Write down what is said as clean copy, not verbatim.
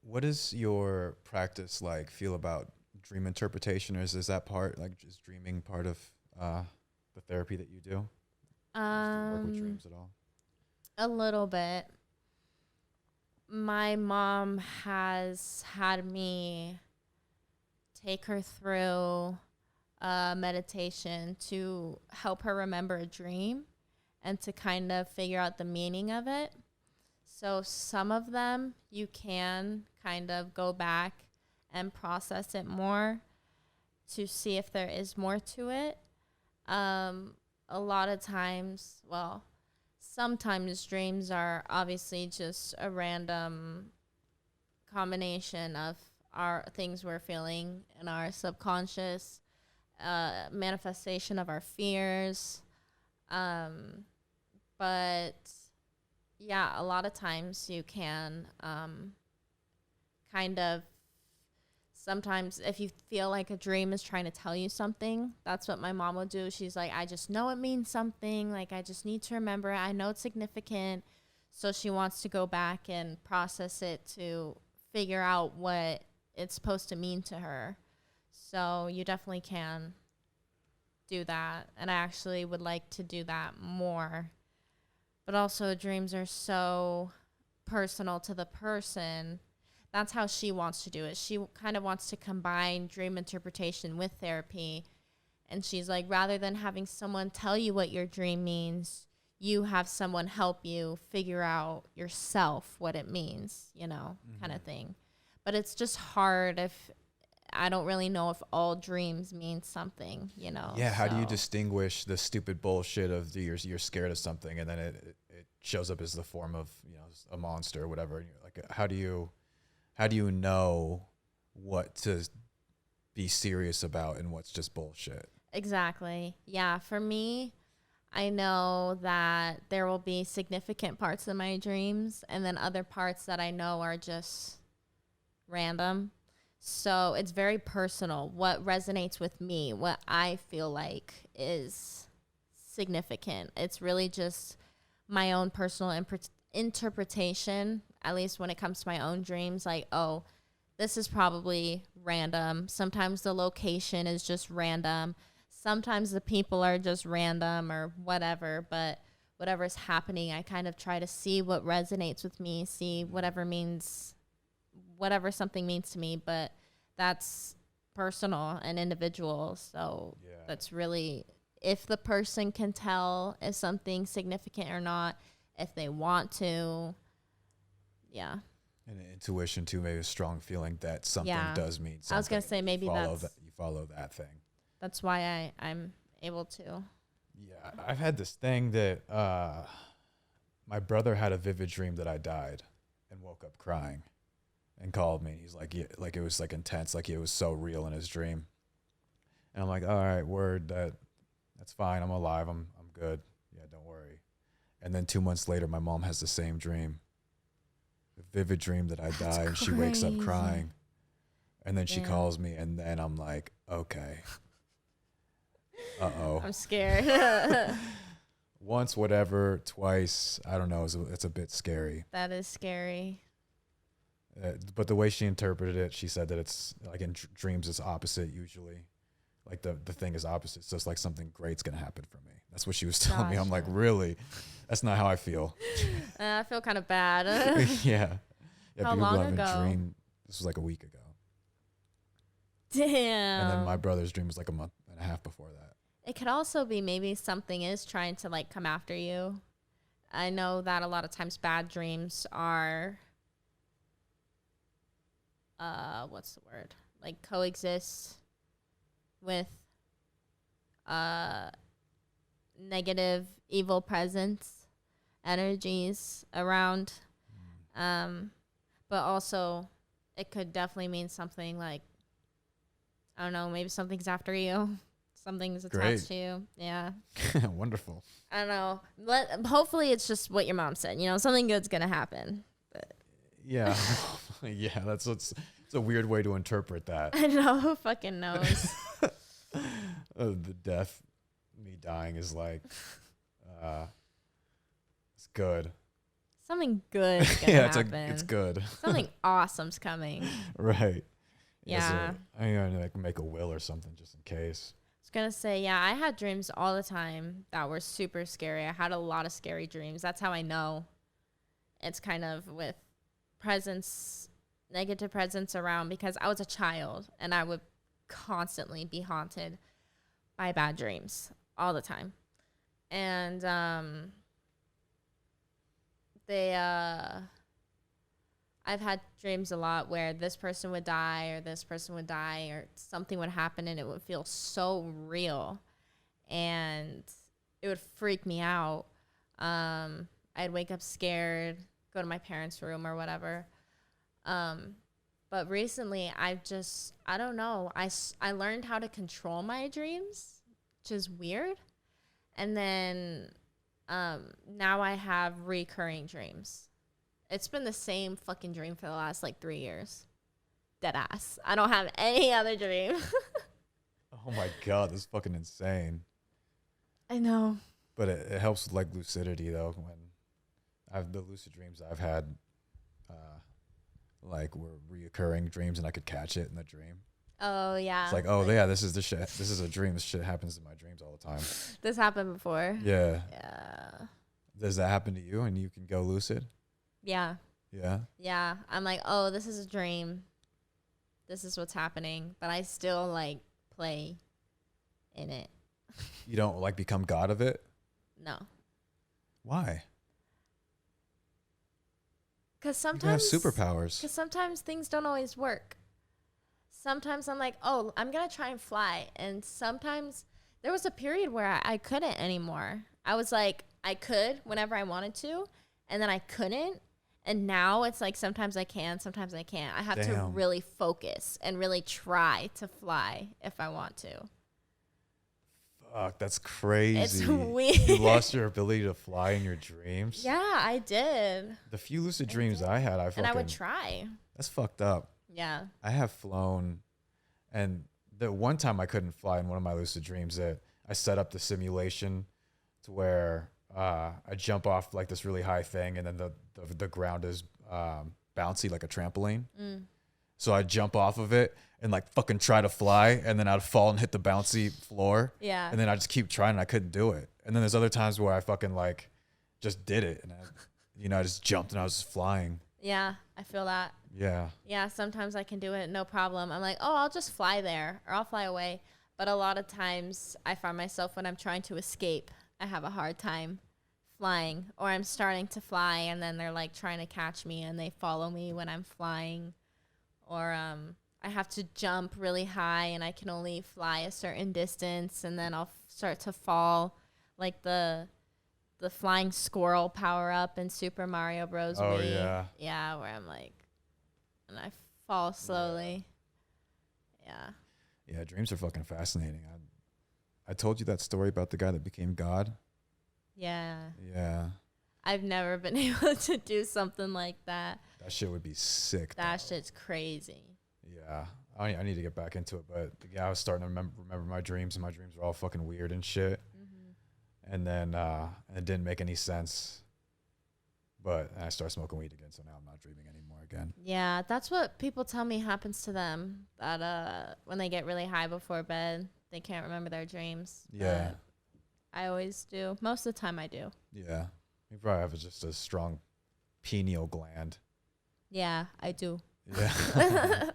What does your practice like feel about dream interpretation, or is that part like is dreaming part of the therapy that you do? Do you work with Um, dreams at all? a little bit. My mom has had me take her through a meditation to help her remember a dream and to kind of figure out the meaning of it. So some of them you can kind of go back and process it more to see if there is more to it. A lot of times, well, sometimes dreams are obviously just a random combination of our things we're feeling in our subconscious, manifestation of our fears. Um, but yeah, a lot of times you can kind of sometimes if you feel like a dream is trying to tell you something, that's what my mom will do. She's like, I just know it means something. Like, I just need to remember it. I know it's significant. So she wants to go back and process it to figure out what it's supposed to mean to her. So you definitely can do that. And I actually would like to do that more. But also, dreams are so personal to the person. That's how she wants to do it. She kind of wants to combine dream interpretation with therapy. And she's like, rather than having someone tell you what your dream means, you have someone help you figure out yourself what it means, kind of thing. But it's just hard if I don't really know if all dreams mean something. Yeah, how do you So distinguish the stupid bullshit of you're scared of something and then it shows up as the form of a monster or whatever? And you're like, how do you know what to be serious about and what's just bullshit? exactly. Yeah, for me, I know that there will be significant parts of my dreams and then other parts that I know are just random. So it's very personal. What resonates with me, what I feel like is significant. It's really just my own personal interpretation, at least when it comes to my own dreams. Like, oh, this is probably random. Sometimes the location is just random. Sometimes the people are just random or whatever. But whatever's happening, I kind of try to see what resonates with me, see whatever something means to me, but that's personal and individual. So Yeah. that's really if the person can tell if something's significant or not, if they want to. Yeah. And intuition too, maybe a strong feeling that something Yeah. does mean I was something. gonna say And you maybe follow that. You follow that thing. that's why I'm able to. Yeah, I've had this thing that my brother had a vivid dream that I died, and woke up crying, and called me. He's like, yeah, like it was like intense, like it was so real in his dream. And I'm like, all right, word, that's fine. I'm alive. I'm good. Yeah, don't worry. And then 2 months later, my mom has the same dream, a vivid dream that I That's die, and she wakes up crazy. crying. And then she Damn. calls me, and then I'm like, okay, uh-oh. I'm scared. Once, whatever, twice, I don't know. It's a bit scary. That is scary. But the way she interpreted it, she said that it's like in dreams, it's opposite usually. Like the thing is opposite. So it's like something great's going to happen for me. That's what she was telling me. I'm like, Gotcha. really? That's not how I feel. I feel kind of bad. Yeah. Yeah, How people long have a ago? dream. This was like a week ago. And then my Damn. brother's dream was like a month and a half before that. It could also be maybe something is trying to like come after you. I know that a lot of times bad dreams are what's the word? Like coexist with uh negative evil presence energies around. Um but also it could definitely mean something like I don't know, maybe something's after you. Something's attached Great. to you. Yeah. Wonderful. I don't know. Hopefully it's just what your mom said. Something good's gonna happen. But Yeah. Yeah, it's a weird way to interpret that. I know who fucking knows. The death, me dying is like, uh, it's good. something good's gonna Yeah, happen. it's good. Something awesome's coming. Right. Yeah. So I'm gonna like make a will or something just in case. I was gonna say, yeah, I had dreams all the time that were super scary. I had a lot of scary dreams. That's how I know it's kind of with negative presence around, because I was a child and I would constantly be haunted by bad dreams all the time. And I've had dreams a lot where this person would die or this person would die or something would happen, and it would feel so real and it would freak me out. I'd wake up scared, go to my parents' room or whatever. But recently I don't know. I learned how to control my dreams, which is weird. And then now I have recurring dreams. It's been the same fucking dream for the last like 3 years. Dead ass. I don't have any other dream. Oh my God, this is fucking insane. I know. But it helps with like lucidity though. When I have the lucid dreams I've had, like were reoccurring dreams, and I could catch it in the dream. Oh yeah. It's like, oh yeah, this is the shit. This is a dream. This shit happens in my dreams all the time. This happened before. Yeah. Yeah. Does that happen to you and you can go lucid? Yeah. Yeah. Yeah. I'm like, oh, this is a dream. This is what's happening. But I still like play in it. You don't like become God of it? No. Why? Because You can have sometimes superpowers. Because sometimes things don't always work. Sometimes I'm like, oh, I'm going to try and fly. And sometimes there was a period where I couldn't anymore. I was like, I could whenever I wanted to, and then I couldn't. And now it's like sometimes I can, sometimes I can't. I have to really focus and really try to fly if I want to. Fuck, that's crazy. It's weird. You lost your ability to fly in your dreams? Yeah, I did. The few lucid dreams I had, and I would try. That's fucked up. Yeah. I have flown, and the one time I couldn't fly in one of my lucid dreams, that I set up the simulation to where I jump off like this really high thing, and then the ground is bouncy like a trampoline. So I'd jump off of it and like fucking try to fly, and then I'd fall and hit the bouncy floor. Yeah. And then I just keep trying, and I couldn't do it. And then there's other times where I fucking like just did it, and I just jumped and I was just flying. Yeah, I feel that. Yeah. Yeah, sometimes I can do it, no problem. I'm like, oh, I'll just fly there or I'll fly away. But a lot of times I find myself when I'm trying to escape, I have a hard time flying, or I'm starting to fly and then they're like trying to catch me and they follow me when I'm flying. Or I have to jump really high and I can only fly a certain distance, and then I'll start to fall, like the flying squirrel power up in Super Mario Bros. Oh, Wii. yeah. Yeah, where I'm like, and I fall slowly. Yeah. Yeah, dreams are fucking fascinating. I told you that story about the guy that became God. Yeah. Yeah. I've never been able to do something like that. That shit would be sick. That shit's crazy. Yeah. I need to get back into it, but yeah, I was starting to remember my dreams, and my dreams were all fucking weird and shit. And then it didn't make any sense. But I started smoking weed again, so now I'm not dreaming anymore again. Yeah, that's what people tell me happens to them. That when they get really high before bed, they can't remember their dreams. Yeah. But I always do. Most of the time I do. Yeah. You probably have just a strong pineal gland. Yeah, I do. Yeah.